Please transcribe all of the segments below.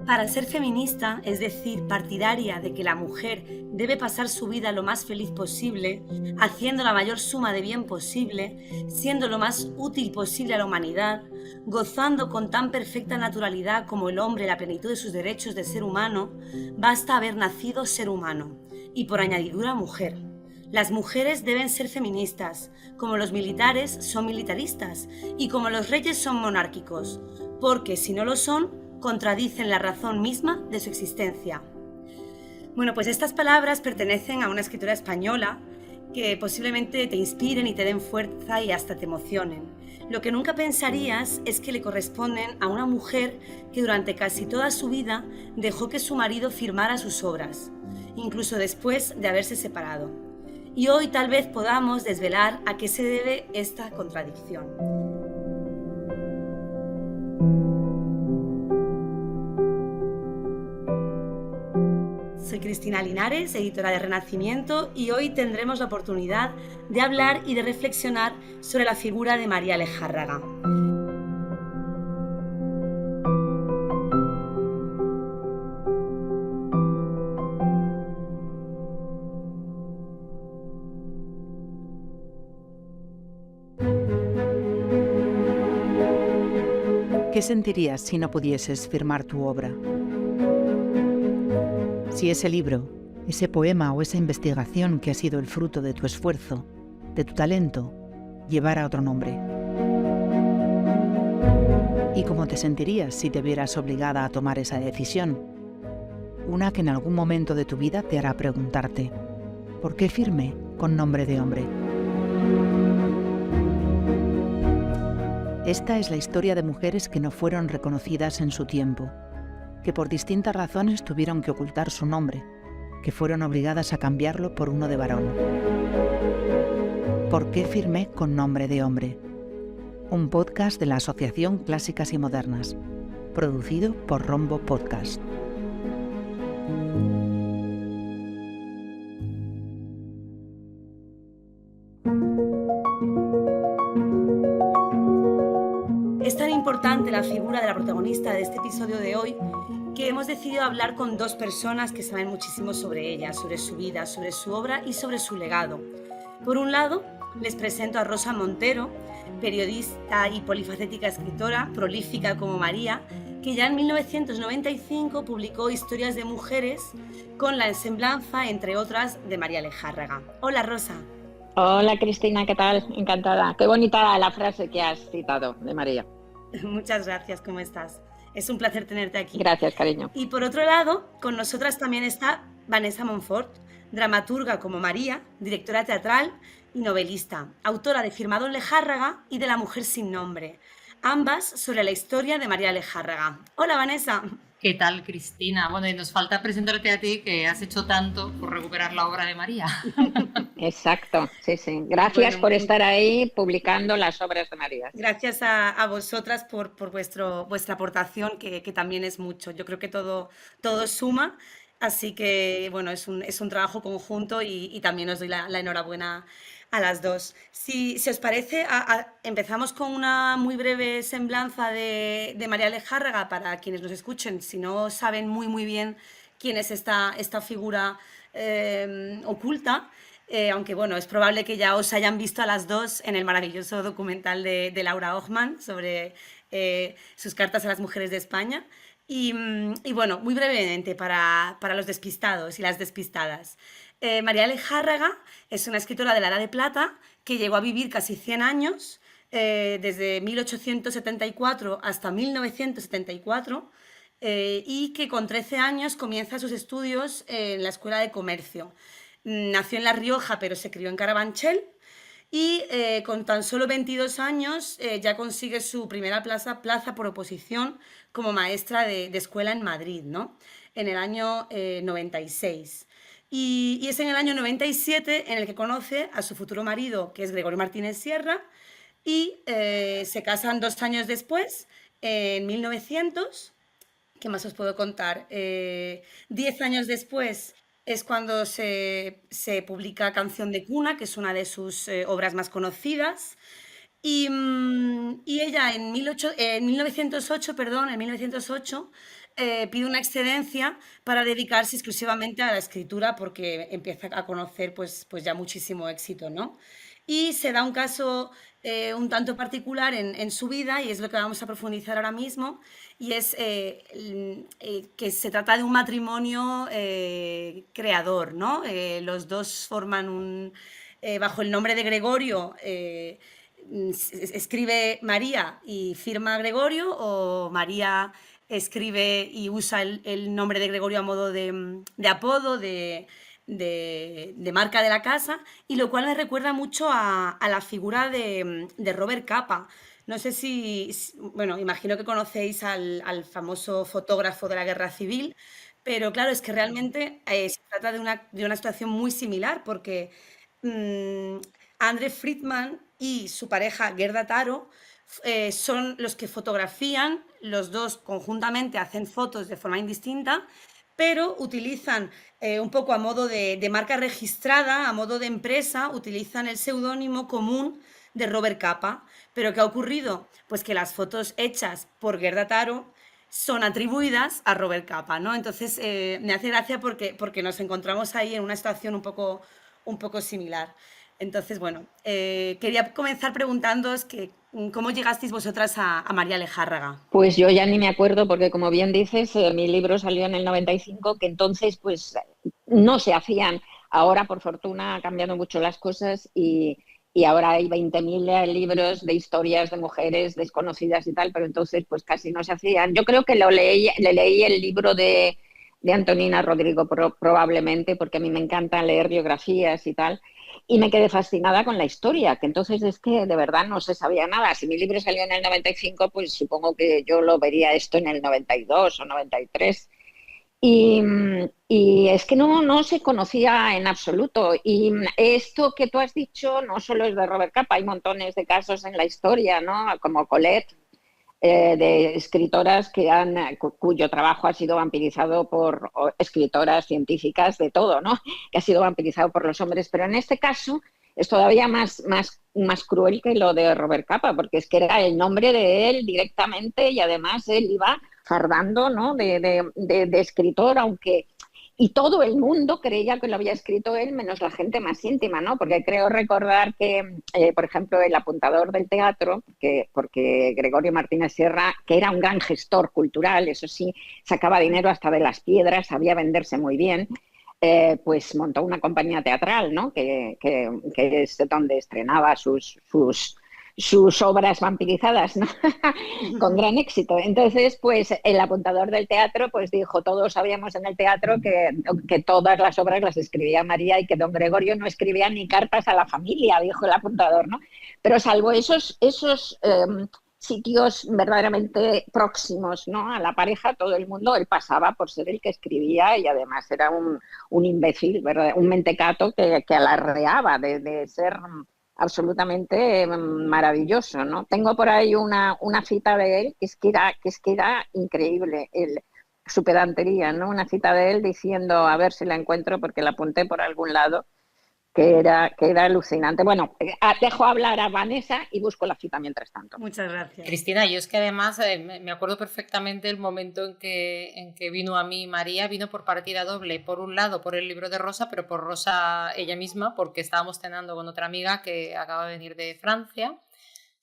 Para ser feminista, es decir, partidaria de que la mujer debe pasar su vida lo más feliz posible, haciendo la mayor suma de bien posible, siendo lo más útil posible a la humanidad, gozando con tan perfecta naturalidad como el hombre la plenitud de sus derechos de ser humano, basta haber nacido ser humano, y por añadidura mujer. Las mujeres deben ser feministas, como los militares son militaristas y como los reyes son monárquicos, porque si no lo son, contradicen la razón misma de su existencia. Bueno, pues estas palabras pertenecen a una escritora española que posiblemente te inspiren y te den fuerza y hasta te emocionen. Lo que nunca pensarías es que le corresponden a una mujer que durante casi toda su vida dejó que su marido firmara sus obras, incluso después de haberse separado. Y hoy tal vez podamos desvelar a qué se debe esta contradicción. Soy Cristina Linares, editora de Renacimiento, y hoy tendremos la oportunidad de hablar y de reflexionar sobre la figura de María Lejárraga. ¿Qué sentirías si no pudieses firmar tu obra? Si ese libro, ese poema o esa investigación que ha sido el fruto de tu esfuerzo, de tu talento, llevara otro nombre. ¿Y cómo te sentirías si te vieras obligada a tomar esa decisión? Una que en algún momento de tu vida te hará preguntarte, ¿por qué firmé con nombre de hombre? Esta es la historia de mujeres que no fueron reconocidas en su tiempo, que por distintas razones tuvieron que ocultar su nombre, que fueron obligadas a cambiarlo por uno de varón. ¿Por qué firmé con nombre de hombre? Un podcast de la Asociación Clásicas y Modernas, producido por Rombo Podcast. Es tan importante la figura de la protagonista de este episodio de hoy que hemos decidido hablar con dos personas que saben muchísimo sobre ella, sobre su vida, sobre su obra y sobre su legado. Por un lado, les presento a Rosa Montero, periodista y polifacética escritora, prolífica como María, que ya en 1995 publicó Historias de mujeres con la semblanza, entre otras, de María Lejárraga. Hola, Rosa. Hola Cristina, ¿qué tal? Encantada. Qué bonita la frase que has citado de María. Muchas gracias, ¿cómo estás? Es un placer tenerte aquí. Gracias, cariño. Y por otro lado, con nosotras también está Vanessa Monfort, dramaturga como María, directora teatral y novelista, autora de Firmado en Lejárraga y de La mujer sin nombre, ambas sobre la historia de María Lejárraga. Hola, Vanessa. ¿Qué tal, Cristina? Bueno, y nos falta presentarte a ti, que has hecho tanto por recuperar la obra de María. Exacto, sí, sí. Gracias por estar ahí publicando las obras de María. Gracias a vosotras por vuestra aportación, que también es mucho. Yo creo que todo suma, así que bueno, es un trabajo conjunto y también os doy la enhorabuena a las dos. Si os parece, empezamos con una muy breve semblanza de María Lejárraga para quienes nos escuchen, si no saben muy bien quién es esta figura oculta. Aunque bueno, es probable que ya os hayan visto a las dos en el maravilloso documental de Laura Ochman sobre sus cartas a las mujeres de España. Y bueno, muy brevemente para los despistados y las despistadas. María Lejárraga es una escritora de la Edad de Plata que llegó a vivir casi 100 años, desde 1874 hasta 1974, y que con 13 años comienza sus estudios en la Escuela de Comercio. Nació en La Rioja, pero se crió en Carabanchel y con tan solo 22 años ya consigue su primera plaza por oposición como maestra de escuela en Madrid, ¿no? En el año 96. Y es en el año 97 en el que conoce a su futuro marido, que es Gregorio Martínez Sierra, y se casan 2 años después, en 1900. ¿Qué más os puedo contar? 10 años después es cuando se publica Canción de cuna, que es una de sus obras más conocidas. Y ella en 1908, pide una excedencia para dedicarse exclusivamente a la escritura porque empieza a conocer pues ya muchísimo éxito, ¿no? Y se da un caso un tanto particular en su vida y es lo que vamos a profundizar ahora mismo y es que se trata de un matrimonio creador, ¿no? Los dos forman bajo el nombre de Gregorio, escribe María y firma Gregorio, o María escribe y usa el nombre de Gregorio a modo de apodo, de marca de la casa, y lo cual me recuerda mucho a la figura de Robert Capa. No sé bueno, imagino que conocéis al famoso fotógrafo de la Guerra Civil, pero claro, es que realmente se trata de una situación muy similar porque mm, Andre Friedman y su pareja Gerda Taro son los que fotografían, los dos conjuntamente hacen fotos de forma indistinta, pero utilizan un poco a modo de marca registrada, a modo de empresa, utilizan el seudónimo común de Robert Capa. Pero ¿qué ha ocurrido? Pues que las fotos hechas por Gerda Taro son atribuidas a Robert Capa, ¿no? Entonces me hace gracia porque nos encontramos ahí en una situación un poco similar. Entonces, bueno, quería comenzar preguntándoos cómo llegasteis vosotras a María Lejárraga. Pues yo ya ni me acuerdo porque, como bien dices, mi libro salió en el 95, que entonces pues no se hacían. Ahora, por fortuna, han cambiado mucho las cosas y ahora hay 20.000 libros de historias de mujeres desconocidas y tal, pero entonces pues casi no se hacían. Yo creo que le leí el libro de Antonina Rodrigo probablemente, porque a mí me encanta leer biografías y tal. Y me quedé fascinada con la historia, que entonces es que de verdad no se sabía nada. Si mi libro salió en el 95, pues supongo que yo lo vería esto en el 92 o 93. Y, y es que no se conocía en absoluto. Y esto que tú has dicho no solo es de Robert Capa, hay montones de casos en la historia, ¿no? Como Colette, de escritoras cuyo trabajo ha sido vampirizado por escritoras científicas de todo, ¿no? Que ha sido vampirizado por los hombres, pero en este caso es todavía más cruel que lo de Robert Capa, porque es que era el nombre de él directamente y además él iba fardando, ¿no? de escritor, aunque y todo el mundo creía que lo había escrito él, menos la gente más íntima, ¿no? Porque creo recordar que, por ejemplo, el apuntador del teatro, porque Gregorio Martínez Sierra, que era un gran gestor cultural, eso sí, sacaba dinero hasta de las piedras, sabía venderse muy bien, pues montó una compañía teatral, ¿no? Que es donde estrenaba sus obras vampirizadas, ¿no? Con gran éxito. Entonces, pues el apuntador del teatro pues dijo, todos sabíamos en el teatro que todas las obras las escribía María y que don Gregorio no escribía ni cartas a la familia, dijo el apuntador, ¿no? Pero salvo esos sitios verdaderamente próximos, ¿no? A la pareja, todo el mundo, él pasaba por ser el que escribía y además era un imbécil, ¿verdad? Un mentecato que alardeaba de ser absolutamente maravilloso, ¿no? Tengo por ahí una cita de él que es que era increíble, su pedantería, ¿no? Una cita de él diciendo, a ver si la encuentro porque la apunté por algún lado, que era alucinante. Bueno, dejo hablar a Vanessa y busco la cita mientras tanto. Muchas gracias. Cristina, yo es que además me acuerdo perfectamente el momento en que vino a mí María, vino por partida doble, por un lado por el libro de Rosa, pero por Rosa ella misma, porque estábamos cenando con otra amiga que acaba de venir de Francia,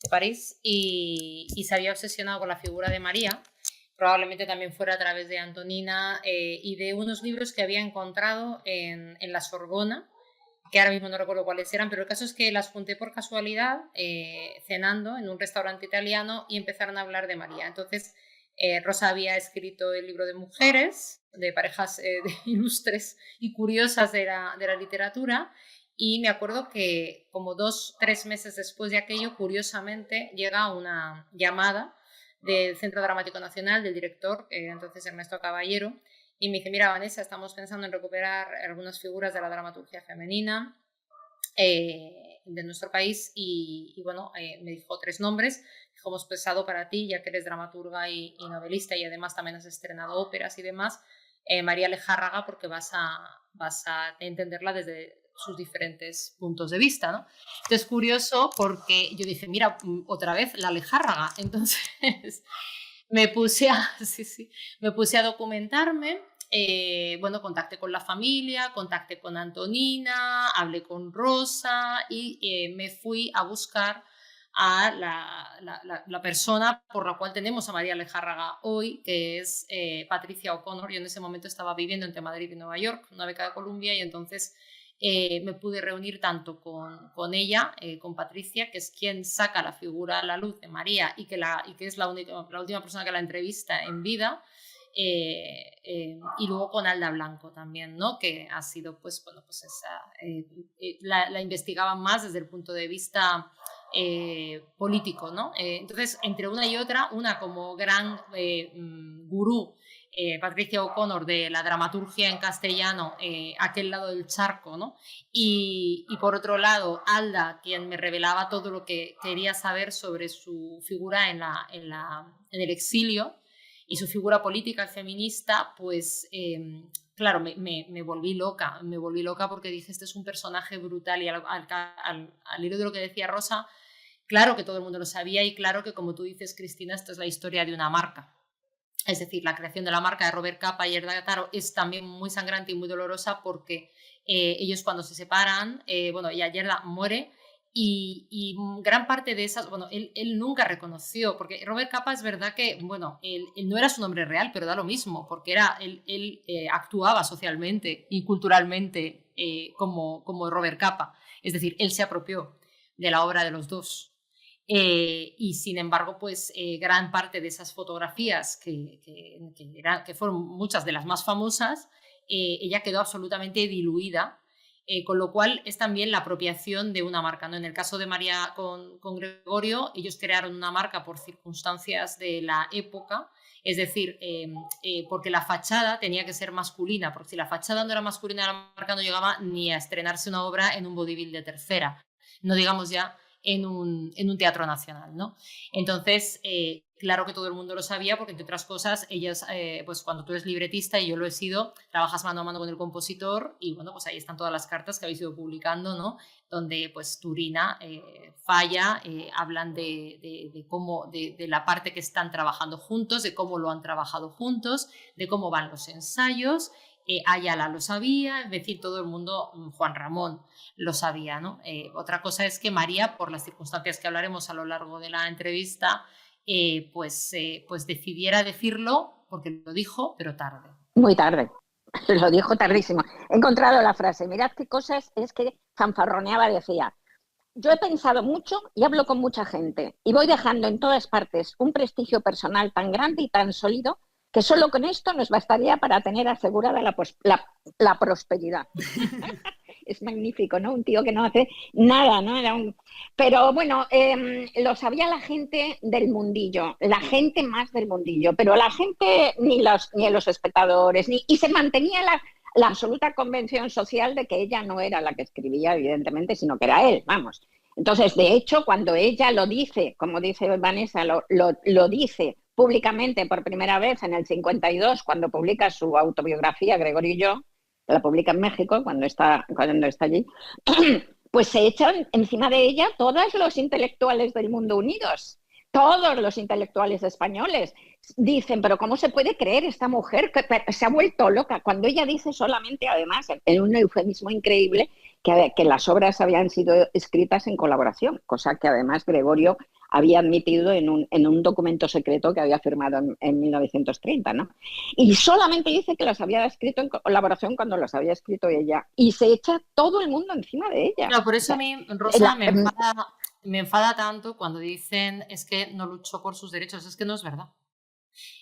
de París, y se había obsesionado con la figura de María, probablemente también fuera a través de Antonina y de unos libros que había encontrado en la Sorbona, que ahora mismo no recuerdo cuáles eran, pero el caso es que las junté por casualidad cenando en un restaurante italiano y empezaron a hablar de María. Entonces, Rosa había escrito el libro de mujeres, de parejas ilustres y curiosas de la literatura, y me acuerdo que como 2-3 meses después de aquello, curiosamente, llega una llamada del Centro Dramático Nacional, del director, entonces Ernesto Caballero, y me dice, mira Vanessa, estamos pensando en recuperar algunas figuras de la dramaturgia femenina de nuestro país y bueno, me dijo 3 nombres, dijo, hemos pensado para ti, ya que eres dramaturga y novelista y además también has estrenado óperas y demás, María Lejárraga, porque vas a entenderla desde sus diferentes puntos de vista, ¿no? Entonces es curioso porque yo dije, mira, otra vez la Lejárraga, entonces me puse a, sí, sí, me puse a documentarme. Bueno, contacté con la familia, contacté con Antonina, hablé con Rosa y me fui a buscar a la persona por la cual tenemos a María Lejárraga hoy, que es Patricia O'Connor. Yo en ese momento estaba viviendo entre Madrid y Nueva York, una beca de Columbia, y entonces me pude reunir tanto con ella, con Patricia, que es quien saca la figura a la luz de María y que es la última persona que la entrevista en vida. Y luego con Alda Blanco también, ¿no? Que ha sido, pues, bueno, pues la investigaban más desde el punto de vista político, ¿no? Entonces, entre una y otra, una como gran gurú, Patricia O'Connor, de la dramaturgia en castellano, aquel lado del charco, ¿no? Y por otro lado, Alda, quien me revelaba todo lo que quería saber sobre su figura en el exilio y su figura política feminista, pues claro, me volví loca porque dije, este es un personaje brutal, y al hilo de lo que decía Rosa, claro que todo el mundo lo sabía, y claro que, como tú dices, Cristina, esta es la historia de una marca. Es decir, la creación de la marca de Robert Capa y Yerda Taro es también muy sangrante y muy dolorosa, porque ellos, cuando se separan, bueno, ya Yerda muere, y gran parte de esas, bueno, él nunca reconoció, porque Robert Capa, es verdad que, bueno, él no era su nombre real, pero da lo mismo, porque él actuaba socialmente y culturalmente como Robert Capa. Es decir, él se apropió de la obra de los dos. Y sin embargo, pues gran parte de esas fotografías, que fueron muchas de las más famosas, ella quedó absolutamente diluida, con lo cual es también la apropiación de una marca, ¿no? En el caso de María con Gregorio, ellos crearon una marca por circunstancias de la época, es decir, porque la fachada tenía que ser masculina, porque si la fachada no era masculina, la marca no llegaba ni a estrenarse una obra en un vodevil de tercera, no digamos ya en un teatro nacional, ¿no? Entonces, claro que todo el mundo lo sabía, porque, entre otras cosas, ellas, pues cuando tú eres libretista, y yo lo he sido, trabajas mano a mano con el compositor, y bueno, pues ahí están todas las cartas que habéis ido publicando, ¿no? Donde pues Turina, Falla, hablan de cómo, de la parte que están trabajando juntos, de cómo lo han trabajado juntos, de cómo van los ensayos. Ayala lo sabía, es decir, todo el mundo, Juan Ramón lo sabía, ¿no? Otra cosa es que María, por las circunstancias que hablaremos a lo largo de la entrevista, pues decidiera decirlo, porque lo dijo, pero tarde. Muy tarde, lo dijo tardísimo. He encontrado la frase, mirad qué cosas, es que fanfarroneaba, decía: yo he pensado mucho y hablo con mucha gente, y voy dejando en todas partes un prestigio personal tan grande y tan sólido, que solo con esto nos bastaría para tener asegurada la prosperidad. Es magnífico, ¿no? Un tío que no hace nada, ¿no? Pero bueno, lo sabía la gente del mundillo, la gente más del mundillo, pero la gente, ni los espectadores, y se mantenía la absoluta convención social de que ella no era la que escribía, evidentemente, sino que era él, vamos. Entonces, de hecho, cuando ella lo dice, como dice Vanessa, lo dice públicamente por primera vez en el 52, cuando publica su autobiografía, Gregorio y yo, la publica en México cuando está allí, pues se echan encima de ella todos los intelectuales del mundo unidos, todos los intelectuales españoles. Dicen, pero ¿cómo se puede creer esta mujer que se ha vuelto loca? Cuando ella dice solamente, además, en un eufemismo increíble, que las obras habían sido escritas en colaboración, cosa que además Gregorio había admitido en un documento secreto que había firmado en 1930, ¿no? Y solamente dice que las había escrito en colaboración cuando las había escrito ella, y se echa todo el mundo encima de ella. No, por eso a mí, Rosa, me enfada tanto cuando dicen es que no luchó por sus derechos. Es que no es verdad.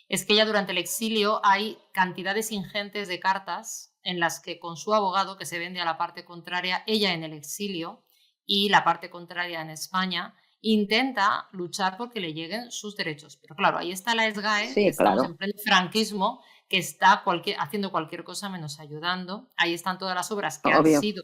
Es que ella, durante el exilio, hay cantidades ingentes de cartas en las que, con su abogado, que se vende a la parte contraria, ella en el exilio y la parte contraria en España, intenta luchar porque le lleguen sus derechos. Pero claro, ahí está la SGAE, Sí, que estamos claro, en pleno franquismo, que está haciendo cualquier cosa menos ayudando. Ahí están todas las obras que han obvio. sido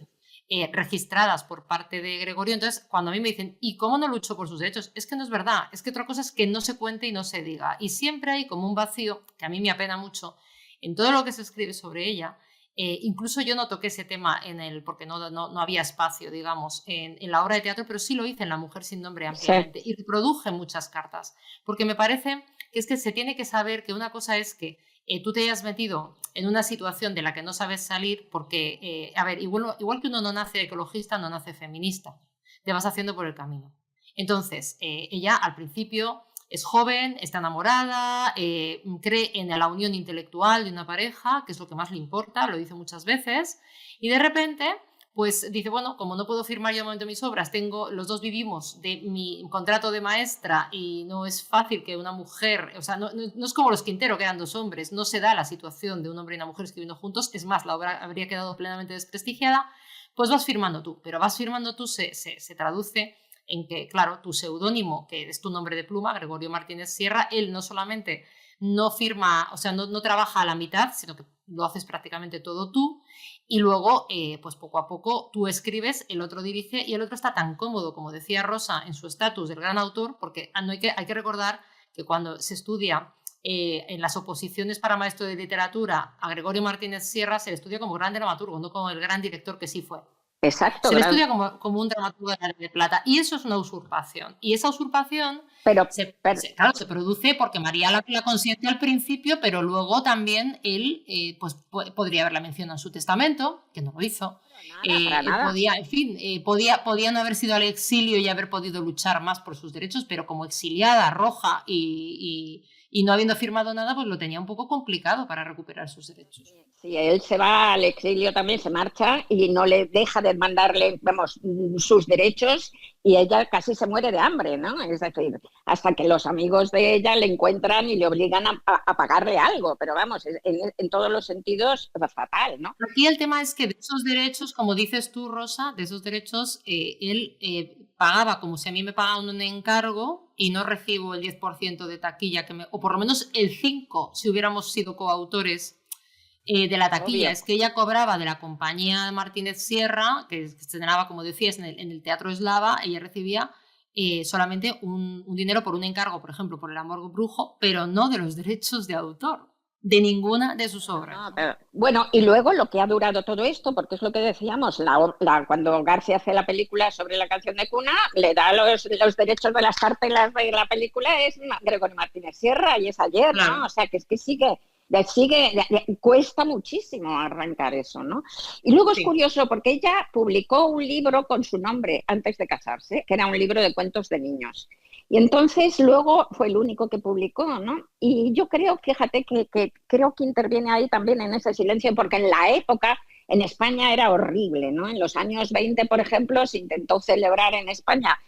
registradas por parte de Gregorio. Entonces, cuando a mí me dicen, ¿y cómo no luchó por sus derechos? Es que no es verdad. Es que otra cosa es que no se cuente y no se diga. Y siempre hay como un vacío, que a mí me apena mucho, en todo lo que se escribe sobre ella, Incluso yo no toqué ese tema porque no había espacio, digamos, en la obra de teatro, pero sí lo hice en La mujer sin nombre ampliamente, y reproduje muchas cartas, porque me parece que es que se tiene que saber que una cosa es que tú te hayas metido en una situación de la que no sabes salir, porque, a ver, igual que uno no nace ecologista, no nace feminista, te vas haciendo por el camino. Entonces, ella al principio es joven, está enamorada, cree en la unión intelectual de una pareja, que es lo que más le importa, lo dice muchas veces, y de repente pues dice, bueno, como no puedo firmar yo de momento mis obras, los dos vivimos de mi contrato de maestra y no es fácil que una mujer, o sea, no es como los Quintero, que eran dos hombres, no se da la situación de un hombre y una mujer escribiendo juntos, es más, la obra habría quedado plenamente desprestigiada, pues vas firmando tú, pero vas firmando tú se traduce en que, claro, tu seudónimo, que es tu nombre de pluma, Gregorio Martínez Sierra, él no solamente no firma, o sea, no trabaja a la mitad, sino que lo haces prácticamente todo tú, y luego, pues poco a poco, tú escribes, el otro dirige, y el otro está tan cómodo, como decía Rosa, en su estatus del gran autor, porque hay que recordar que cuando se estudia en las oposiciones para maestro de literatura a Gregorio Martínez Sierra, se le estudia como gran dramaturgo, no como el gran director que sí fue. Exacto. Se le estudia como un dramaturgo de la Ley de Plata, y eso es una usurpación. Y esa usurpación claro, se produce porque María la consiente al principio, pero luego también él pues, podría haberla mencionado en su testamento, que no lo hizo. Podía, en fin, podía no haber sido al exilio y haber podido luchar más por sus derechos, pero como exiliada, roja y no habiendo firmado nada, pues lo tenía un poco complicado para recuperar sus derechos. Sí, él se va al exilio también, se marcha y no le deja de mandarle, vamos, sus derechos, y ella casi se muere de hambre, ¿no? Es decir, hasta que los amigos de ella le encuentran y le obligan a pagarle algo, pero vamos, en todos los sentidos fatal, ¿no? Aquí el tema es que de esos derechos, como dices tú, Rosa, de esos derechos, él pagaba como si a mí me pagaban un encargo y no recibo el 10% de taquilla, o por lo menos el 5% si hubiéramos sido coautores de la taquilla. Obvio. Es que ella cobraba de la compañía Martínez Sierra, que se estrenaba, como decías, en el Teatro Eslava, ella recibía solamente un dinero por un encargo, por ejemplo, por El amor brujo, pero no de los derechos de autor de ninguna de sus obras. No, pero, bueno, y luego lo que ha durado todo esto, porque es lo que decíamos, cuando García hace la película sobre la canción de cuna, le da los derechos de las cartelas de la película, es Gregorio Martínez Sierra, y es ayer, claro. ¿No? O sea, que es que sigue, cuesta muchísimo arrancar eso, ¿no? Y luego es curioso porque ella publicó un libro con su nombre antes de casarse, que era un libro de cuentos de niños. Y entonces luego fue el único que publicó, ¿no? Y yo creo, fíjate, que creo que interviene ahí también en ese silencio, porque en la época en España era horrible, ¿no? En los años 20, por ejemplo, se intentó celebrar en España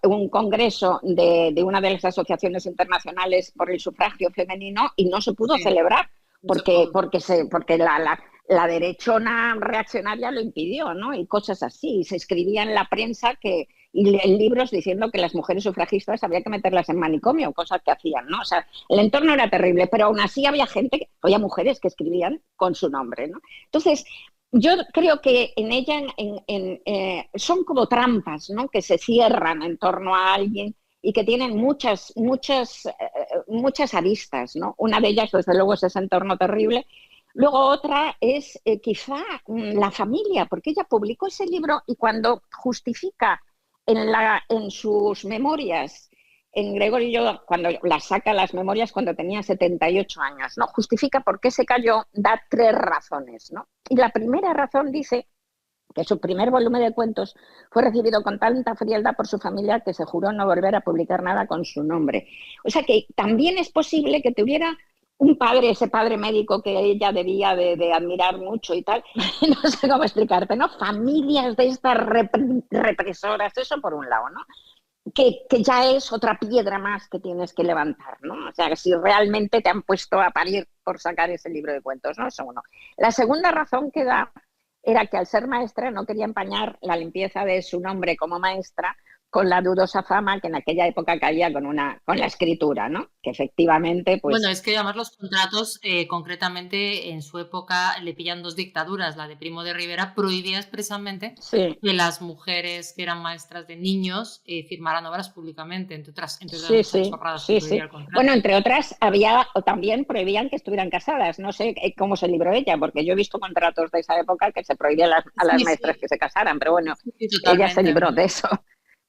un congreso de una de las asociaciones internacionales por el sufragio femenino y no se pudo celebrar porque la derechona reaccionaria lo impidió, ¿no? Y cosas así. Y se escribía en la prensa y en libros diciendo que las mujeres sufragistas había que meterlas en manicomio, cosas que hacían, ¿no? O sea, el entorno era terrible, pero aún así había mujeres que escribían con su nombre, ¿no? Entonces, yo creo que en ella son como trampas, ¿no? Que se cierran en torno a alguien y que tienen muchas aristas, ¿no? Una de ellas, desde luego, es ese entorno terrible. Luego otra es quizá la familia, porque ella publicó ese libro y cuando justifica en sus memorias, en Gregorio, cuando la saca las memorias cuando tenía 78 años, ¿no? Justifica por qué se cayó, da 3 razones, ¿no? Y la primera razón dice que su primer volumen de cuentos fue recibido con tanta frialdad por su familia que se juró no volver a publicar nada con su nombre. O sea que también es posible que tuviera un padre, ese padre médico que ella debía de admirar mucho y tal, no sé cómo explicarte, ¿no? Familias de estas represoras, eso por un lado, ¿no? Que ya es otra piedra más que tienes que levantar, ¿no? O sea, que si realmente te han puesto a parir por sacar ese libro de cuentos, ¿no? Eso uno. La segunda razón que da era que al ser maestra no quería empañar la limpieza de su nombre como maestra con la dudosa fama que en aquella época caía con la escritura, ¿no? Que efectivamente, pues... Bueno, es que además los contratos, concretamente en su época, le pillan 2 dictaduras. La de Primo de Rivera prohibía expresamente Sí, que las mujeres que eran maestras de niños firmaran obras públicamente, entre otras sí, muchas sí, chorradas que sí, prohibía sí. el contrato. Bueno, entre otras, o también prohibían que estuvieran casadas. No sé cómo se libró ella, porque yo he visto contratos de esa época que se prohibían a las Sí, maestras sí, que se casaran, pero bueno, sí, sí, ella se totalmente. libró de eso,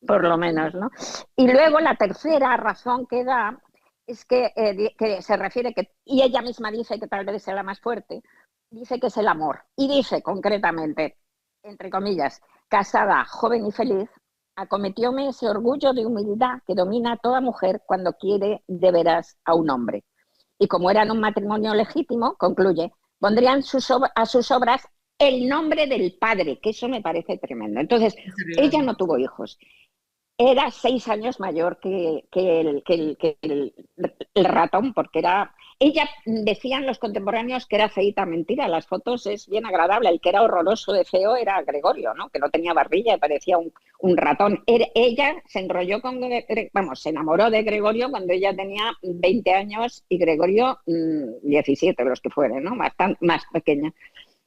por lo menos, ¿no? Y luego la tercera razón que da es que se refiere y ella misma dice que tal vez sea la más fuerte, dice que es el amor. Y dice concretamente, entre comillas, casada, joven y feliz, acometióme ese orgullo de humildad que domina a toda mujer cuando quiere de veras a un hombre. Y como eran un matrimonio legítimo, concluye, pondrían a sus obras el nombre del padre, que eso me parece tremendo. Entonces, Es terrible. ella no tuvo hijos. Era 6 años mayor el ratón, porque era... Ella, decían los contemporáneos que era feíta, mentira, las fotos es bien agradable, el que era horroroso de feo era Gregorio, ¿no? Que no tenía barbilla y parecía un ratón. Ella se enrolló se enamoró de Gregorio cuando ella tenía 20 años y Gregorio 17, los que fueren, ¿no? Más pequeña.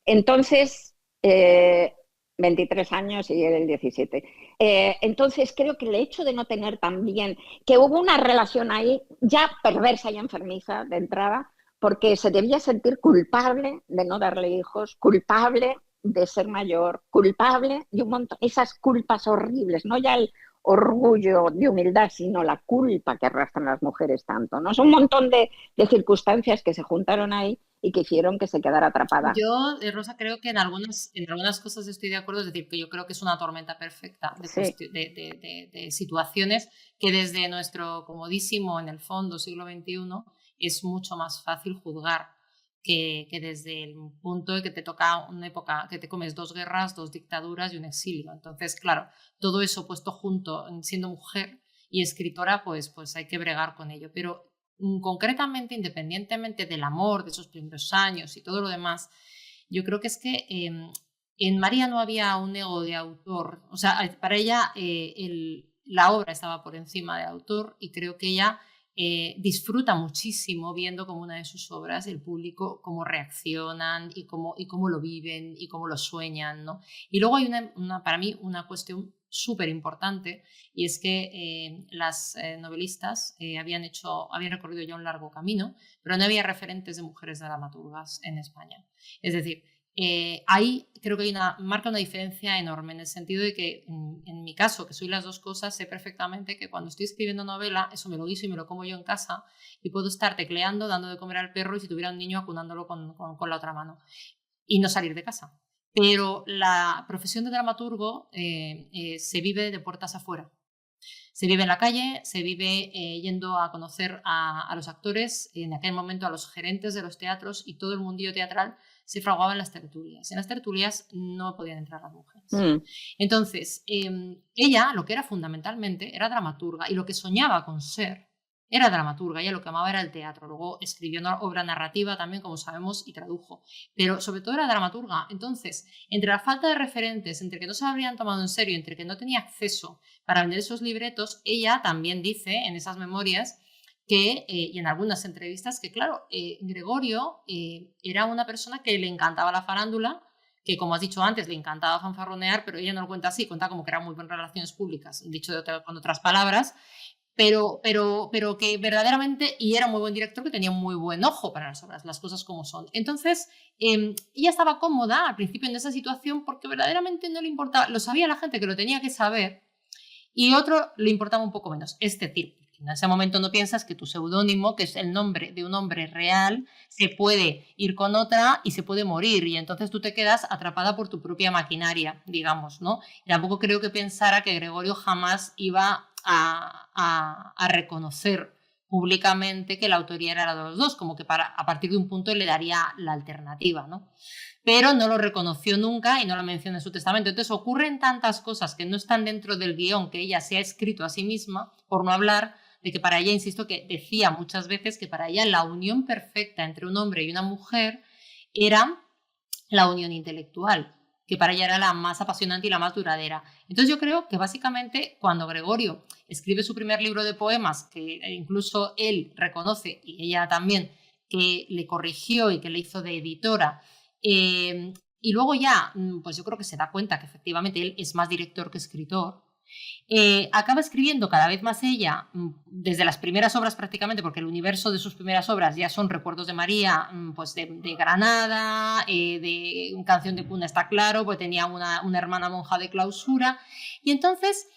Entonces, 23 años y él 17. Entonces, creo que el hecho de no tener también, que hubo una relación ahí ya perversa y enfermiza de entrada, porque se debía sentir culpable de no darle hijos, culpable de ser mayor, culpable de un montón, esas culpas horribles, no ya el orgullo de humildad, sino la culpa que arrastran las mujeres tanto, ¿no? Es un montón de circunstancias que se juntaron ahí y que hicieron que se quedara atrapada. Yo, Rosa, creo que en algunas cosas estoy de acuerdo, es decir, que yo creo que es una tormenta perfecta Sí. de situaciones que desde nuestro comodísimo, en el fondo, siglo XXI, es mucho más fácil juzgar que desde el punto de que te toca una época que te comes 2 guerras, 2 dictaduras y un exilio. Entonces, claro, todo eso puesto junto, siendo mujer y escritora, pues hay que bregar con ello. Pero concretamente, independientemente del amor de esos primeros años y todo lo demás, yo creo que es que en María no había un ego de autor. O sea, para ella la obra estaba por encima del autor y creo que ella disfruta muchísimo viendo como una de sus obras el público cómo reaccionan y cómo lo viven y cómo lo sueñan, ¿no? Y luego hay para mí una cuestión súper importante y es que las novelistas habían recorrido ya un largo camino, pero no había referentes de mujeres dramaturgas en España. Es decir, ahí creo que marca una diferencia enorme en el sentido de que en mi caso, que soy las dos cosas, sé perfectamente que cuando estoy escribiendo novela, eso me lo guiso y me lo como yo en casa y puedo estar tecleando, dando de comer al perro y si tuviera un niño acunándolo con la otra mano y no salir de casa. Pero la profesión de dramaturgo se vive de puertas afuera. Se vive en la calle, se vive yendo a conocer a los actores, en aquel momento a los gerentes de los teatros y todo el mundillo teatral se fraguaba en las tertulias. En las tertulias no podían entrar las mujeres. Entonces, ella lo que era fundamentalmente era dramaturga y lo que soñaba con ser era dramaturga, ella lo que amaba era el teatro, luego escribió una obra narrativa también, como sabemos, y tradujo, pero sobre todo era dramaturga. Entonces, entre la falta de referentes, entre que no se la habrían tomado en serio, entre que no tenía acceso para vender esos libretos, ella también dice en esas memorias que, y en algunas entrevistas, que claro, Gregorio era una persona que le encantaba la farándula, que como has dicho antes, le encantaba fanfarronear, pero ella no lo cuenta así, cuenta como que era muy buenas relaciones públicas, dicho con otras palabras, pero que verdaderamente, y era un muy buen director, que tenía un muy buen ojo para las obras, las cosas como son. Entonces, ella estaba cómoda al principio en esa situación porque verdaderamente no le importaba, lo sabía la gente que lo tenía que saber, y otro le importaba un poco menos. Es decir, en ese momento no piensas que tu seudónimo, que es el nombre de un hombre real, se puede ir con otra y se puede morir, y entonces tú te quedas atrapada por tu propia maquinaria, digamos, ¿no? Y tampoco creo que pensara que Gregorio jamás iba a reconocer públicamente que la autoría era la de los dos, como que a partir de un punto le daría la alternativa, ¿no? Pero no lo reconoció nunca y no lo menciona en su testamento. Entonces ocurren tantas cosas que no están dentro del guión que ella se ha escrito a sí misma, por no hablar de que para ella, insisto, que decía muchas veces que para ella la unión perfecta entre un hombre y una mujer era la unión intelectual. que para ella era la más apasionante y la más duradera. Entonces yo creo que básicamente cuando Gregorio escribe su primer libro de poemas, que incluso él reconoce, y ella también, que le corrigió y que le hizo de editora, y luego ya, pues yo creo que se da cuenta que efectivamente él es más director que escritor, acaba escribiendo cada vez más ella, desde las primeras obras prácticamente, porque el universo de sus primeras obras ya son Recuerdos de María, pues de Granada, de Canción de Cuna está claro, pues tenía una hermana monja de clausura, y entonces,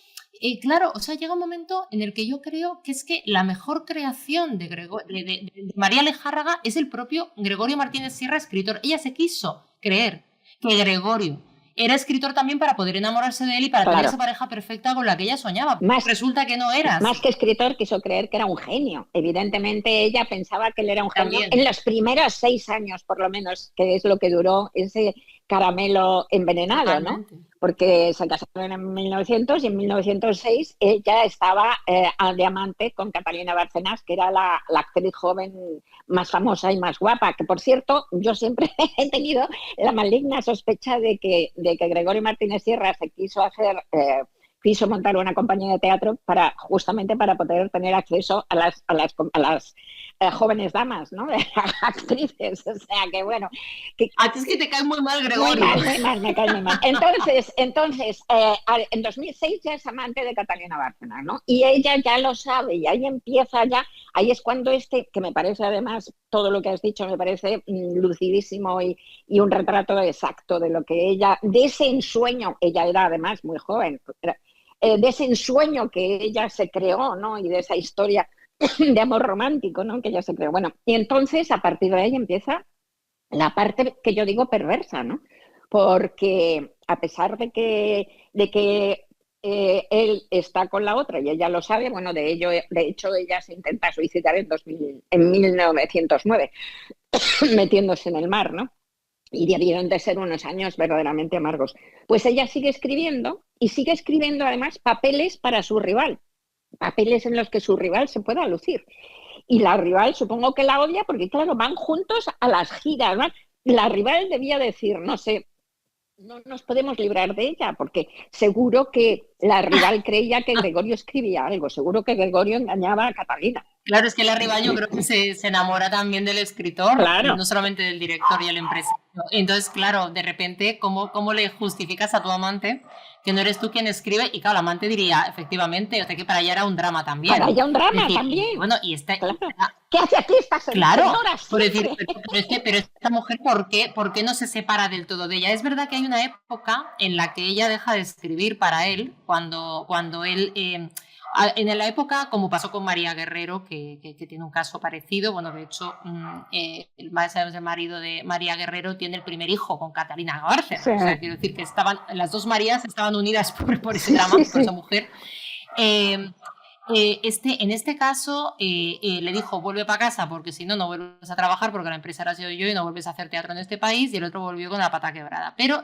claro, o sea, llega un momento en el que yo creo que es que la mejor creación de María Lejárraga es el propio Gregorio Martínez Sierra, escritor. Ella se quiso creer que Gregorio era escritor también para poder enamorarse de él y para tener esa pareja perfecta con la que ella soñaba. Resulta que no era. Más que escritor, quiso creer que era un genio. Evidentemente ella pensaba que él era un genio en los primeros 6 años, por lo menos, que es lo que duró ese caramelo envenenado, totalmente, ¿no? Porque se casaron en 1900 y en 1906 ella estaba de amante con Catalina Bárcenas, que era la actriz joven más famosa y más guapa, que por cierto, yo siempre he tenido la maligna sospecha de que Gregorio Martínez Sierra se quiso montar una compañía de teatro justamente para poder tener acceso a las jóvenes damas, ¿no? Actrices, o sea que bueno. A ti es que te cae muy mal Gregorio. Muy mal, me cae muy mal. Entonces en 2006 ya es amante de Catalina Bárcenas, ¿no? Y ella ya lo sabe y ahí empieza ya, ahí es cuando que me parece además, todo lo que has dicho me parece lucidísimo y un retrato exacto de lo que ella, de ese ensueño, ella era además muy joven, de ese ensueño que ella se creó, ¿no? Y de esa historia de amor romántico, ¿no? Que ella se creó. Bueno, y entonces a partir de ahí empieza la parte que yo digo perversa, ¿no? Porque a pesar de que él está con la otra y ella lo sabe, bueno, de hecho ella se intenta suicidar en 1909, metiéndose en el mar, ¿no? Y debieron de ser unos años verdaderamente amargos. Pues ella sigue escribiendo y sigue escribiendo además papeles para su rival, papeles en los que su rival se pueda lucir. Y la rival supongo que la odia porque, claro, van juntos a las giras, ¿no? La rival debía decir, no sé, no nos podemos librar de ella, porque seguro que la rival creía que Gregorio escribía algo, seguro que Gregorio engañaba a Catalina. Claro, es que la rival yo creo que se enamora también del escritor, claro, no solamente del director y el empresario. Entonces, claro, de repente, ¿cómo le justificas a tu amante que no eres tú quien escribe? Y claro, el amante diría, efectivamente, o sea que para ella era un drama también. Para ella un drama también. Y, bueno, y claro. ¿Qué hace aquí esta señora? Claro, por decir, pero esta mujer, ¿por qué no se separa del todo de ella? Es verdad que hay una época en la que ella deja de escribir para él, cuando él... en la época, como pasó con María Guerrero, que tiene un caso parecido, bueno, de hecho, el marido de María Guerrero tiene el primer hijo con Catalina Bárcenas. Sí. O sea, quiero decir que las dos Marías estaban unidas por ese drama, por esa mujer. En este caso le dijo, vuelve para casa porque si no, no vuelves a trabajar porque la empresa era soy yo y no vuelves a hacer teatro en este país, y el otro volvió con la pata quebrada. Pero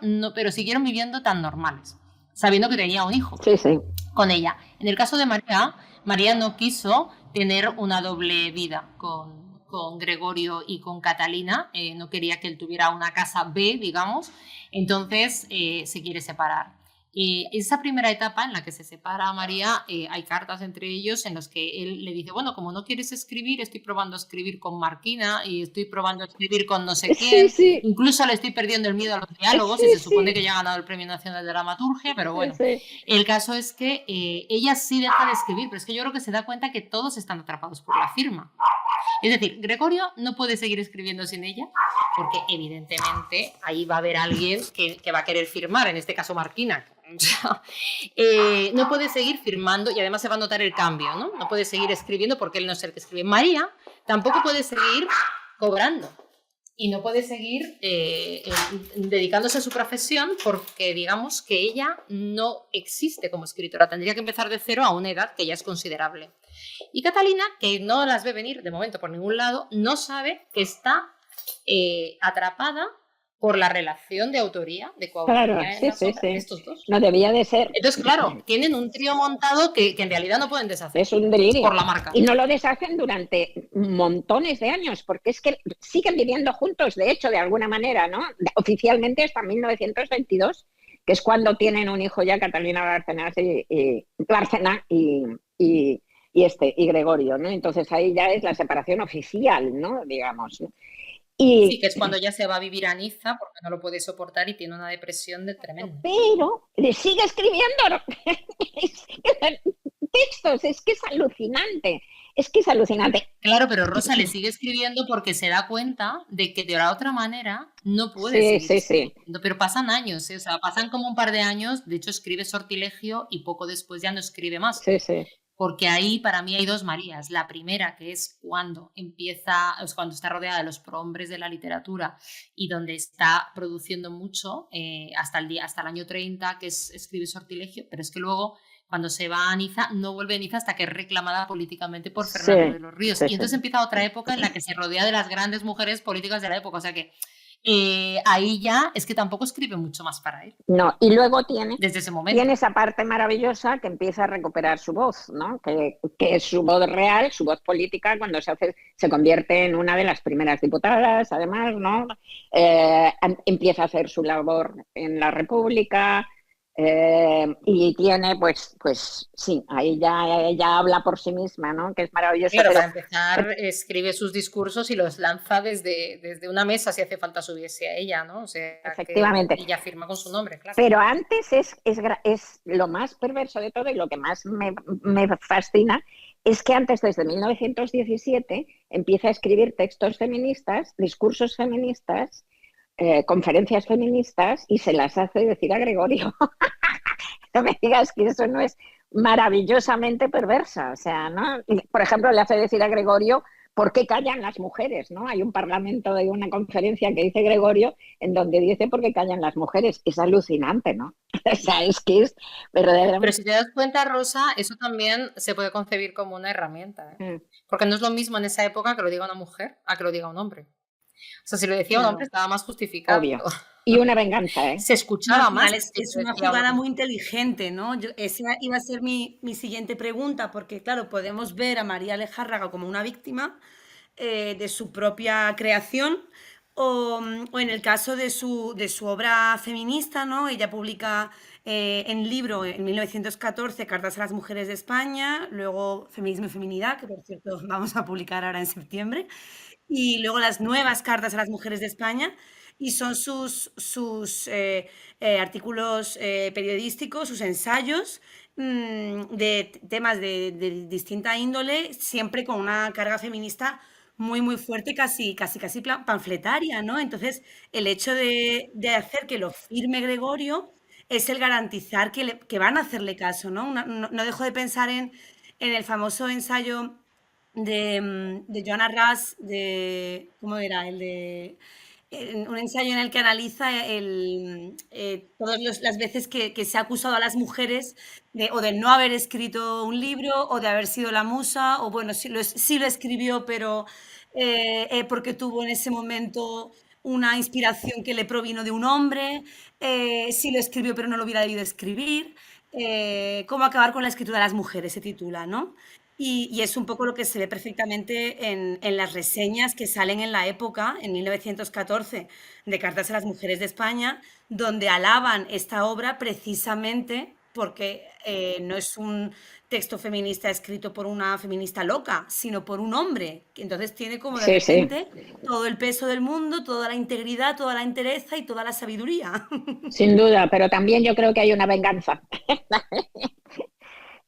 siguieron viviendo tan normales, sabiendo que tenía un hijo con ella. En el caso de María no quiso tener una doble vida con Gregorio y con Catalina, no quería que él tuviera una casa B, digamos, entonces se quiere separar. Esa primera etapa en la que se separa María, hay cartas entre ellos en las que él le dice, bueno, como no quieres escribir, estoy probando a escribir con Marquina y estoy probando a escribir con no sé quién, incluso le estoy perdiendo el miedo a los diálogos y se supone que ya ha ganado el Premio Nacional de Dramaturgia, pero bueno, el caso es que ella sí deja de escribir, pero es que yo creo que se da cuenta que todos están atrapados por la firma. Es decir, Gregorio no puede seguir escribiendo sin ella porque evidentemente ahí va a haber alguien que va a querer firmar, en este caso Marquina. No puede seguir firmando y además se va a notar el cambio, ¿no? No puede seguir escribiendo porque él no es el que escribe. María tampoco puede seguir cobrando y no puede seguir dedicándose a su profesión porque digamos que ella no existe como escritora, tendría que empezar de cero a una edad que ya es considerable. Y Catalina, que no las ve venir de momento por ningún lado, no sabe que está atrapada por la relación de autoría, de Claro, coautoría en sí, las sí, obras de sí. estos dos. No debía de ser. Entonces, claro, tienen un trío montado que en realidad no pueden deshacer Es un delirio. por la marca. Y no lo deshacen durante montones de años, porque es que siguen viviendo juntos, de hecho, de alguna manera, ¿no? Oficialmente hasta 1922, que es cuando tienen un hijo ya, Catalina Bárcena y Gregorio, ¿no? Entonces ahí ya es la separación oficial, ¿no? Digamos, ¿no? Sí, que es cuando ya se va a vivir a Niza porque no lo puede soportar y tiene una depresión de tremendo. Pero le sigue escribiendo textos, es que es alucinante. Es que es alucinante. Claro, pero Rosa le sigue escribiendo porque se da cuenta de que de la otra manera no puede seguir escribiendo. Pero pasan años, ¿eh? O sea, pasan como un par de años. De hecho, escribe Sortilegio y poco después ya no escribe más. Sí, sí. Porque ahí para mí hay dos Marías. La primera, que es cuando empieza, es cuando está rodeada de los prohombres de la literatura y donde está produciendo mucho hasta el año 30, que escribe Sortilegio, pero es que luego cuando se va a Niza, no vuelve a Niza hasta que es reclamada políticamente por Fernando de los Ríos. Sí, y entonces empieza otra época en la que se rodea de las grandes mujeres políticas de la época. O sea que ahí ya es que tampoco escribe mucho más para él. No, y luego desde ese momento. Tiene esa parte maravillosa que empieza a recuperar su voz, ¿no? Que es su voz real, su voz política, cuando se convierte en una de las primeras diputadas, además, ¿no? Empieza a hacer su labor en la República. Y tiene, pues sí, ahí ya ella habla por sí misma, ¿no? Que es maravilloso. Claro, para empezar, escribe sus discursos y los lanza desde una mesa si hace falta subirse a ella, ¿no? O sea, efectivamente. Y ya firma con su nombre, claro. Pero antes es lo más perverso de todo y lo que más me fascina es que antes, desde 1917, empieza a escribir textos feministas, discursos feministas, conferencias feministas y se las hace decir a Gregorio. No me digas que eso no es maravillosamente perversa. O sea, ¿no? Por ejemplo, le hace decir a Gregorio por qué callan las mujeres, ¿no? Hay un parlamento de una conferencia que dice Gregorio en donde dice por qué callan las mujeres. Es alucinante, ¿no? O sea, es que es verdaderamente... Pero si te das cuenta, Rosa, eso también se puede concebir como una herramienta, ¿eh? Porque no es lo mismo en esa época que lo diga una mujer a que lo diga un hombre. O sea, si lo decía un hombre estaba más justificado. Obvio. Y una venganza, ¿eh? Se escuchaba más. Es una jugada muy inteligente, ¿no? Esa iba a ser mi siguiente pregunta, porque claro, podemos ver a María Lejárraga como una víctima de su propia creación, o en el caso de su obra feminista, ¿no? Ella publica en libro en 1914 Cartas a las mujeres de España, luego Feminismo y Feminidad, que por cierto vamos a publicar ahora en septiembre, y luego las nuevas Cartas a las mujeres de España, y son sus artículos periodísticos, sus ensayos de temas de distinta índole, siempre con una carga feminista muy, muy fuerte, casi panfletaria, ¿no? Entonces, el hecho de hacer que lo firme Gregorio es el garantizar que van a hacerle caso, ¿no? No dejo de pensar en el famoso ensayo de Joanna Russ, ¿cómo era? Un ensayo en el que analiza todas las veces que se ha acusado a las mujeres o de no haber escrito un libro o de haber sido la musa, o bueno, sí lo escribió, pero porque tuvo en ese momento una inspiración que le provino de un hombre, sí lo escribió pero no lo hubiera debido escribir, cómo acabar con la escritura de las mujeres se titula, ¿no? Y es un poco lo que se ve perfectamente en las reseñas que salen en la época, en 1914, de Cartas a las mujeres de España, donde alaban esta obra precisamente porque no es un texto feminista escrito por una feminista loca, sino por un hombre, que entonces tiene como de repente todo el peso del mundo, toda la integridad, toda la entereza y toda la sabiduría. Sin duda, pero también yo creo que hay una venganza.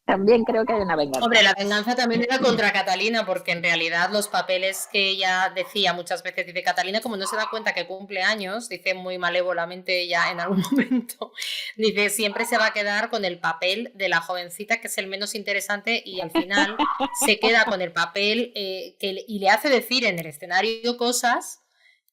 También creo que hay una venganza. Hombre, la venganza también era contra Catalina, porque en realidad los papeles que ella decía muchas veces, dice Catalina, como no se da cuenta que cumple años, dice muy malévolamente ella en algún momento, dice siempre se va a quedar con el papel de la jovencita, que es el menos interesante, y al final se queda con el papel y le hace decir en el escenario cosas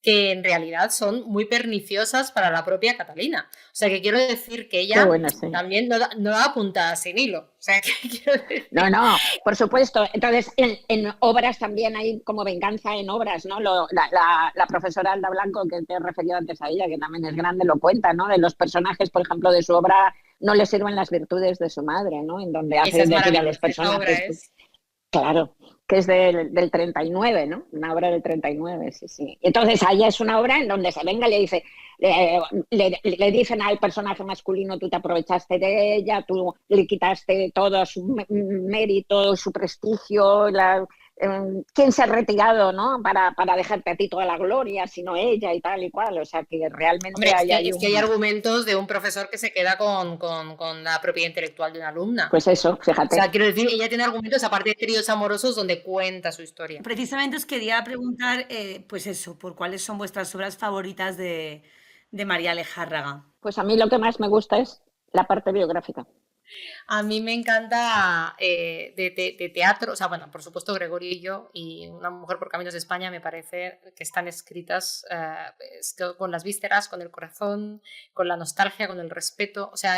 que en realidad son muy perniciosas para la propia Catalina. O sea, que quiero decir que Qué ella bueno, sí. también no da puntadas sin hilo. O sea, que quiero decir... No, por supuesto. Entonces, en obras también hay como venganza en obras, ¿no? La profesora Alda Blanco, que te he referido antes a ella, que también es grande, lo cuenta, ¿no? De los personajes, por ejemplo, de su obra no le sirven las virtudes de su madre, ¿no? En donde Esa hace es decir a los maravillosa, esa obra personajes, es... claro, que es del 39, ¿no? Una obra del 39, sí, sí. Entonces, ahí es una obra en donde se venga y le dice, le dicen al personaje masculino, tú te aprovechaste de ella, tú le quitaste todo su mérito, su prestigio, quién se ha retirado, ¿no? Para dejarte a ti toda la gloria, sino ella y tal y cual. O sea, que realmente Hombre, hay es que hay argumentos de un profesor que se queda con la propiedad intelectual de una alumna. Pues eso, O fíjate. sea, quiero decir, ella tiene argumentos aparte de tríos amorosos donde cuenta su historia. Precisamente os quería preguntar, pues eso, por cuáles son vuestras obras favoritas de María Lejárraga. Pues a mí lo que más me gusta es la parte biográfica. A mí me encanta de teatro, o sea, bueno, por supuesto Gregorio y yo y Una mujer por caminos de España me parece que están escritas con las vísceras, con el corazón, con la nostalgia, con el respeto, o sea,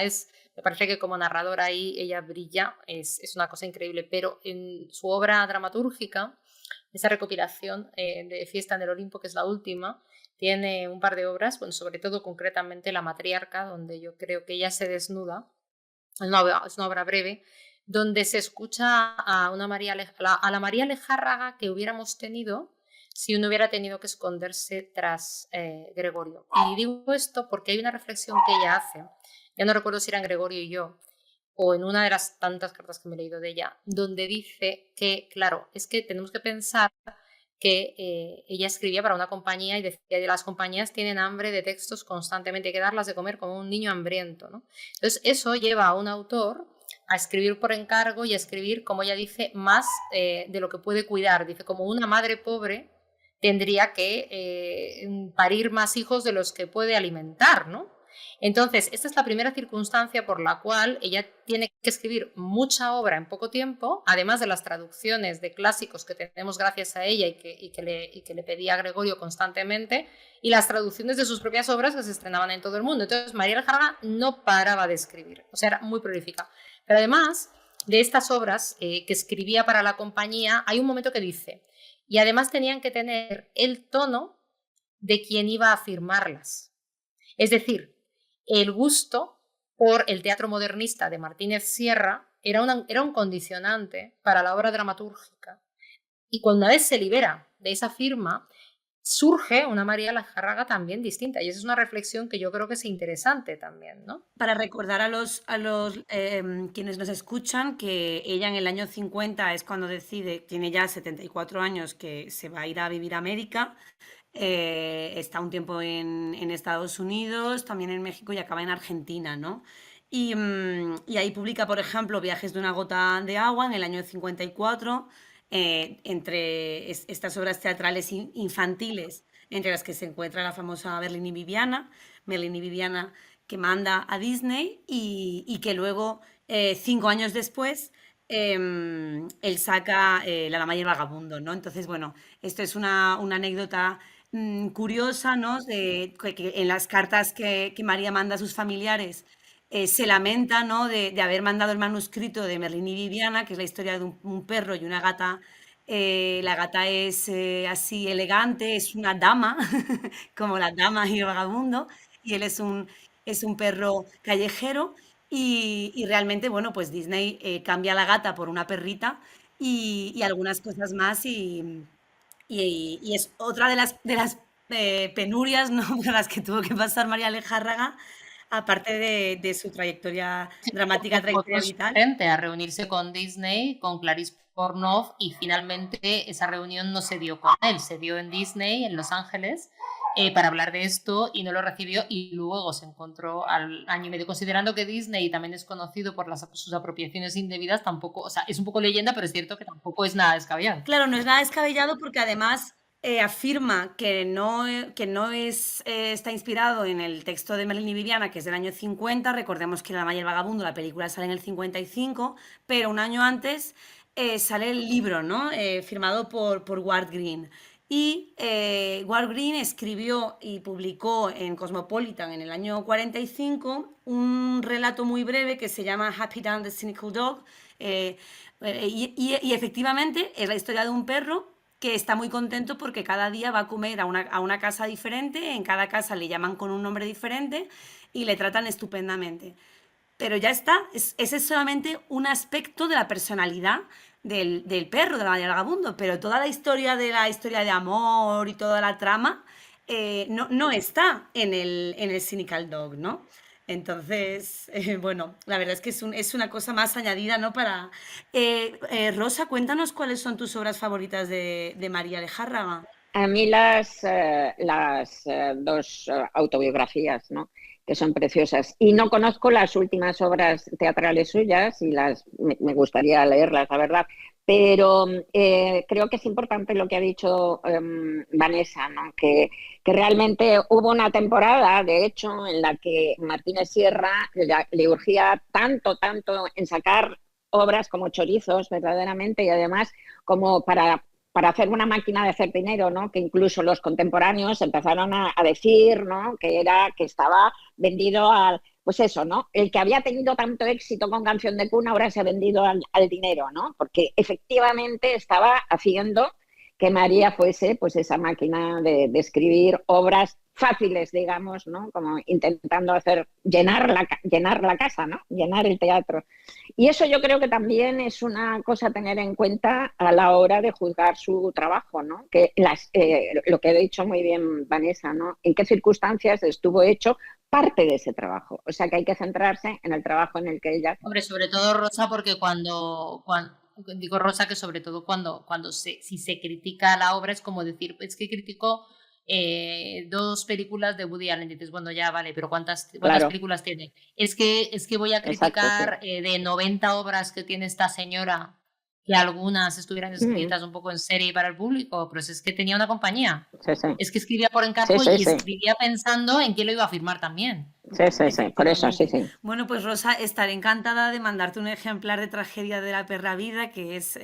me parece que como narradora ahí ella brilla, es una cosa increíble, pero en su obra dramatúrgica, esa recopilación de Fiesta en el Olimpo, que es la última, tiene un par de obras, bueno, sobre todo concretamente La matriarca, donde yo creo que ella se desnuda. Es una obra breve, donde se escucha a la María Lejárraga que hubiéramos tenido si uno hubiera tenido que esconderse tras Gregorio. Y digo esto porque hay una reflexión que ella hace, ya no recuerdo si eran Gregorio y yo, o en una de las tantas cartas que me he leído de ella, donde dice que, claro, es que tenemos que pensar que ella escribía para una compañía y decía que las compañías tienen hambre de textos constantemente, hay que darlas de comer como un niño hambriento, ¿no? Entonces eso lleva a un autor a escribir por encargo y a escribir, como ella dice, más de lo que puede cuidar. Dice, como una madre pobre tendría que parir más hijos de los que puede alimentar, ¿no? Entonces, esta es la primera circunstancia por la cual ella tiene que escribir mucha obra en poco tiempo, además de las traducciones de clásicos que tenemos gracias a ella y que le pedía a Gregorio constantemente, y las traducciones de sus propias obras que se estrenaban en todo el mundo. Entonces, María Lejárraga no paraba de escribir, o sea, era muy prolífica. Pero además de estas obras que escribía para la compañía, hay un momento que dice, y además tenían que tener el tono de quien iba a firmarlas. Es decir, el gusto por el teatro modernista de Martínez Sierra era un condicionante para la obra dramatúrgica. Y cuando una vez se libera de esa firma, surge una María Lejárraga también distinta. Y esa es una reflexión que yo creo que es interesante también, ¿no? Para recordar a los quienes nos escuchan que ella en el año 50 es cuando decide, tiene ya 74 años, que se va a ir a vivir a América. Está un tiempo en Estados Unidos, también en México y acaba en Argentina, ¿no? Y ahí publica, por ejemplo, Viajes de una gota de agua en el año 54, entre estas obras teatrales infantiles, entre las que se encuentra la famosa Merlín y Viviana, que manda a Disney y que luego, 5 años después, él saca La Dama y el Vagabundo, ¿no? Entonces, bueno, esto es una anécdota curiosa, ¿no? Que en las cartas que María manda a sus familiares se lamenta, ¿no? de haber mandado el manuscrito de Merlín y Viviana, que es la historia de un perro y una gata. La gata es así elegante, es una dama, como la dama y el vagabundo, y él es un perro callejero. Y realmente, bueno, pues Disney cambia la gata por una perrita y algunas cosas más. Y es otra de las penurias, ¿no? por las que tuvo que pasar María Lejárraga, aparte de su trayectoria dramática, trayectoria Fue vital. frente a reunirse con Disney, con Clarice Pornov, y finalmente esa reunión no se dio con él, se dio en Disney, en Los Ángeles, para hablar de esto, y no lo recibió, y luego se encontró al año y medio. Considerando que Disney también es conocido por sus apropiaciones indebidas, tampoco, o sea, es un poco leyenda, pero es cierto que tampoco es nada descabellado. Claro, no es nada descabellado porque además afirma está inspirado en el texto de Merlín y Viviana, que es del año 50. Recordemos que La Dama y el Vagabundo, la película sale en el 55, pero un año antes sale el libro, ¿no? Firmado por Ward Green. Y Walt Green escribió y publicó en Cosmopolitan en el año 45 un relato muy breve que se llama Happy Dan the Cynical Dog. Y efectivamente es la historia de un perro que está muy contento porque cada día va a comer a una casa diferente, en cada casa le llaman con un nombre diferente y le tratan estupendamente. Pero ya está, ese es solamente un aspecto de la personalidad del perro, de la María Vagabundo, pero toda la historia de amor y toda la trama no está en el Cynical Dog, ¿no? Entonces, bueno, la verdad es que es una cosa más añadida, ¿no? Rosa, cuéntanos cuáles son tus obras favoritas de María Lejárraga. A mí las dos autobiografías, ¿no? Que son preciosas. Y no conozco las últimas obras teatrales suyas y me gustaría leerlas, la verdad. Pero creo que es importante lo que ha dicho Vanessa, ¿no? Que realmente hubo una temporada, de hecho, en la que Martínez Sierra le urgía tanto en sacar obras como chorizos, verdaderamente, y además como para hacer una máquina de hacer dinero, ¿no? Que incluso los contemporáneos empezaron a decir, ¿no? Que estaba vendido pues eso, ¿no? El que había tenido tanto éxito con Canción de Cuna ahora se ha vendido al dinero, ¿no? Porque efectivamente estaba haciendo que María fuese pues esa máquina de escribir obras fáciles, digamos, ¿no? Como intentando llenar la casa, ¿no? Llenar el teatro. Y eso yo creo que también es una cosa a tener en cuenta a la hora de juzgar su trabajo, ¿no? Que lo que ha dicho muy bien Vanessa, ¿no? En qué circunstancias estuvo hecho parte de ese trabajo. O sea que hay que centrarse en el trabajo en el que ella... Hombre, sobre todo Rosa, porque digo Rosa que sobre todo si se critica la obra es como decir, es que criticó 2 películas de Woody Allen, dices, bueno, ya vale, pero ¿cuántas Claro. películas tiene? Es que voy a criticar Exacto, sí. De 90 obras que tiene esta señora, que algunas estuvieran escritas un poco en serie para el público, pero es que tenía una compañía. Sí, sí. Es que escribía por encargo y escribía pensando en quién lo iba a firmar también. Sí, por eso, sí. Bueno, pues Rosa, estaré encantada de mandarte un ejemplar de Tragedia de la Perra Vida, que es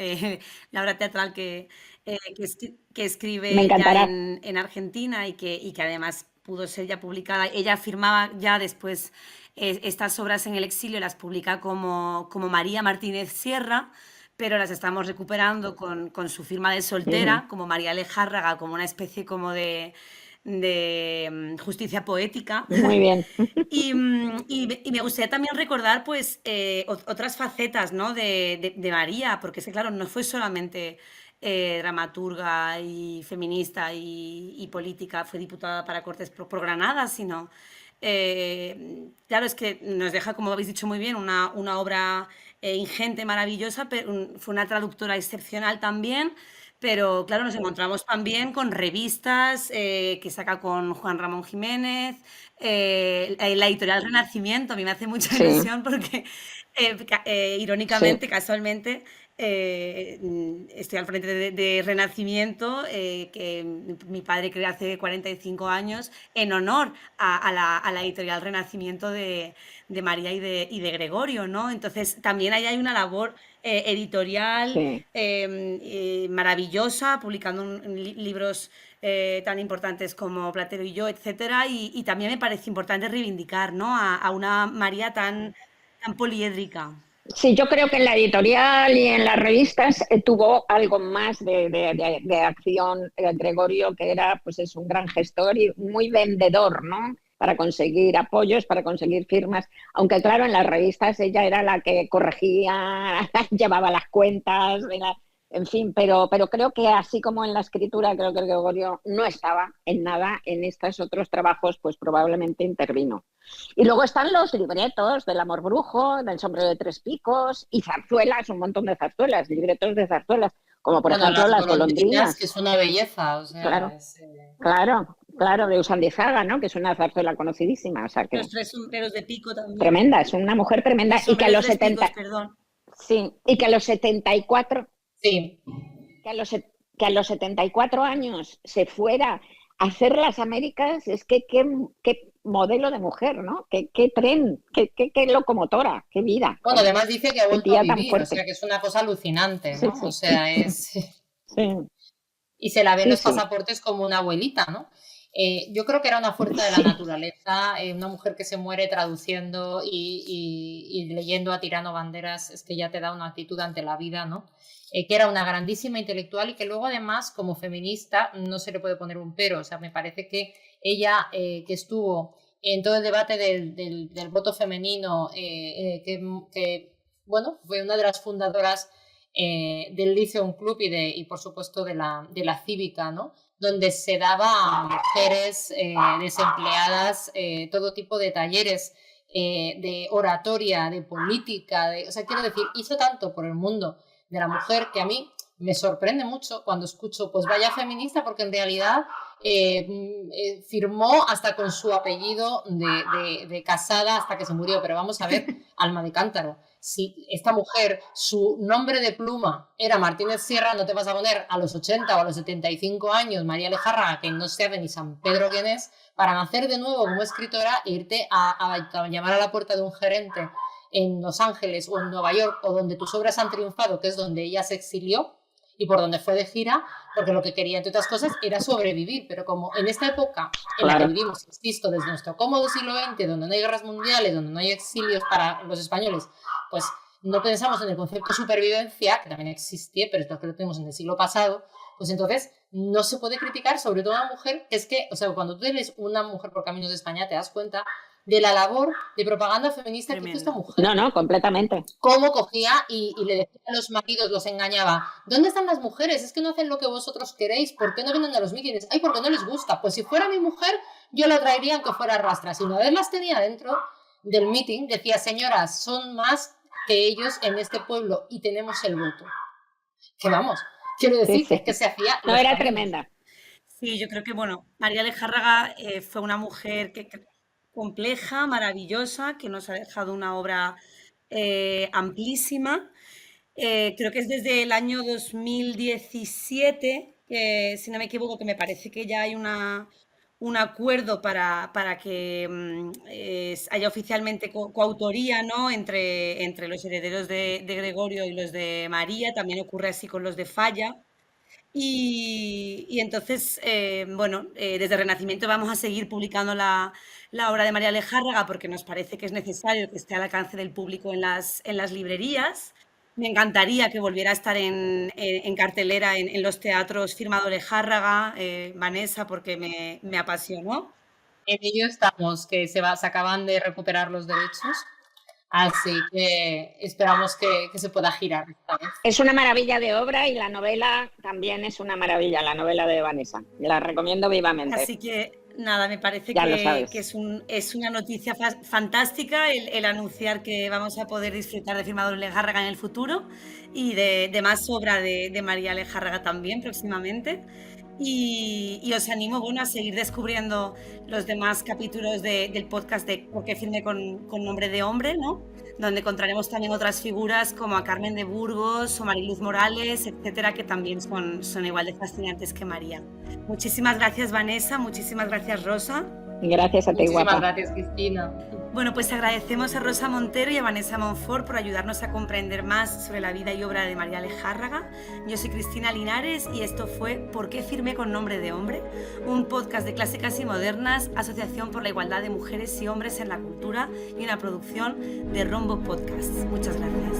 la obra teatral que escribe ya en Argentina y que además pudo ser ya publicada. Ella firmaba ya después estas obras en el exilio, las publica como María Martínez Sierra, pero las estamos recuperando con su firma de soltera, como María Lejárraga, como una especie como de justicia poética. Muy bien. Y me gustaría también recordar pues otras facetas, ¿no? de María, porque es que, claro, no fue solamente dramaturga y feminista y política, fue diputada para Cortes por Granada, sino claro, es que nos deja, como habéis dicho muy bien, una obra ingente, maravillosa, pero fue una traductora excepcional también. Pero claro, nos encontramos también con revistas que saca con Juan Ramón Jiménez, la editorial Renacimiento. A mí me hace mucha ilusión porque, irónicamente, casualmente, estoy al frente de Renacimiento, que mi padre creó hace 45 años, en honor a la editorial Renacimiento de María y de Gregorio, ¿no? Entonces, también ahí hay una labor editorial maravillosa, publicando libros tan importantes como Platero y yo, etcétera, y también me parece importante reivindicar, ¿no? a una María tan poliédrica. Sí, yo creo que en la editorial y en las revistas tuvo algo más de acción Gregorio, que era pues es un gran gestor y muy vendedor, ¿no? Para conseguir apoyos, para conseguir firmas, aunque claro, en las revistas ella era la que corregía, llevaba las cuentas, en fin, pero creo que así como en la escritura, creo que Gregorio no estaba en nada, en estos otros trabajos pues probablemente intervino. Y luego están los libretos del Amor Brujo, del Sombrero de 3 picos y zarzuelas, un montón de zarzuelas, libretos de zarzuelas, como por ejemplo las golondrinas. Que es una belleza, o sea, claro, de Usandizaga, ¿no? Que es una zarzuela conocidísima. O sea que... Los 3 sombreros de pico también. Tremenda, es una mujer tremenda. Y que a los 70... Picos, perdón. Sí, y que a los 74... Sí. Que a los 74 años se fuera a hacer las Américas, es que qué modelo de mujer, ¿no? Qué tren, qué locomotora, qué vida. Bueno, además dice que ha vuelto a vivir, o sea que es una cosa alucinante, ¿no? Sí. O sea, es... Sí. Y se la ve en Sí, los sí. pasaportes como una abuelita, ¿no? Yo creo que era una fuerza de la naturaleza, una mujer que se muere traduciendo y leyendo a Tirano Banderas, es que ya te da una actitud ante la vida, ¿no? Que era una grandísima intelectual y que luego además como feminista no se le puede poner un pero, o sea, me parece que ella que estuvo en todo el debate del voto femenino, bueno, fue una de las fundadoras del Lyceum Club y por supuesto de la Cívica, ¿no? Donde se daba a mujeres desempleadas todo tipo de talleres de oratoria, de política, o sea, quiero decir, hizo tanto por el mundo de la mujer que a mí me sorprende mucho cuando escucho, pues vaya feminista, porque en realidad firmó hasta con su apellido de casada hasta que se murió, pero vamos a ver, alma de cántaro. Si esta mujer, su nombre de pluma era Martínez Sierra, no te vas a poner a los 80 o a los 75 años María Lejárraga, que no sabe ni San Pedro quién es, para nacer de nuevo como escritora e irte a llamar a la puerta de un gerente en Los Ángeles o en Nueva York o donde tus obras han triunfado, que es donde ella se exilió y por donde fue de gira, porque lo que quería, entre otras cosas, era sobrevivir. Pero como en esta época en la que vivimos, insisto, desde nuestro cómodo siglo XX, donde no hay guerras mundiales, donde no hay exilios para los españoles, pues no pensamos en el concepto de supervivencia, que también existía, pero esto que lo tenemos en el siglo pasado, pues entonces no se puede criticar, sobre todo a una mujer, que es que, o sea, cuando tú eres una mujer por Caminos de España, te das cuenta de la labor de propaganda feminista que hizo esta mujer. No, completamente. Cómo cogía y le decía a los maridos, los engañaba. ¿Dónde están las mujeres? Es que no hacen lo que vosotros queréis. ¿Por qué no vienen a los mítines? Ay, porque no les gusta. Pues si fuera mi mujer, yo la traería aunque fuera rastra. Si una vez las tenía dentro del meeting, decía, señoras, son más que ellos en este pueblo y tenemos el voto. Que vamos, quiero decir que se hacía... No, era tremenda. Sí, yo creo que, bueno, María Lejárraga fue una mujer compleja, maravillosa, que nos ha dejado una obra amplísima. Creo que es desde el año 2017, si no me equivoco, que me parece que ya hay un acuerdo para que haya oficialmente coautoría, ¿no? entre los herederos de Gregorio y los de María. También ocurre así con los de Falla. Y entonces, bueno, desde Renacimiento vamos a seguir publicando la obra de María Lejárraga porque nos parece que es necesario que esté al alcance del público en las librerías. Me encantaría que volviera a estar en cartelera en los teatros firmado Lejárraga, Vanessa, porque me apasionó. En ello estamos, que se acaban de recuperar los derechos. Así que esperamos que se pueda girar esta vez. Es una maravilla de obra y la novela también es una maravilla, la novela de Vanessa. La recomiendo vivamente. Así que nada, me parece que es una noticia fantástica el anunciar que vamos a poder disfrutar de Firmado Lejárraga en el futuro y de más obra de María Lejárraga también próximamente. Y os animo, bueno, a seguir descubriendo los demás capítulos del podcast de Por qué firmé con nombre de hombre, ¿no? Donde encontraremos también otras figuras como a Carmen de Burgos o Mariluz Morales, etcétera, que también son igual de fascinantes que María. Muchísimas gracias, Vanessa. Muchísimas gracias, Rosa. Gracias a ti, guapa. Muchísimas gracias, Cristina. Bueno, pues agradecemos a Rosa Montero y a Vanessa Monfort por ayudarnos a comprender más sobre la vida y obra de María Lejárraga. Yo soy Cristina Linares y esto fue ¿Por qué firmé con nombre de hombre? Un podcast de Clásicas y Modernas, Asociación por la Igualdad de Mujeres y Hombres en la Cultura y una producción de Rombo Podcast. Muchas gracias.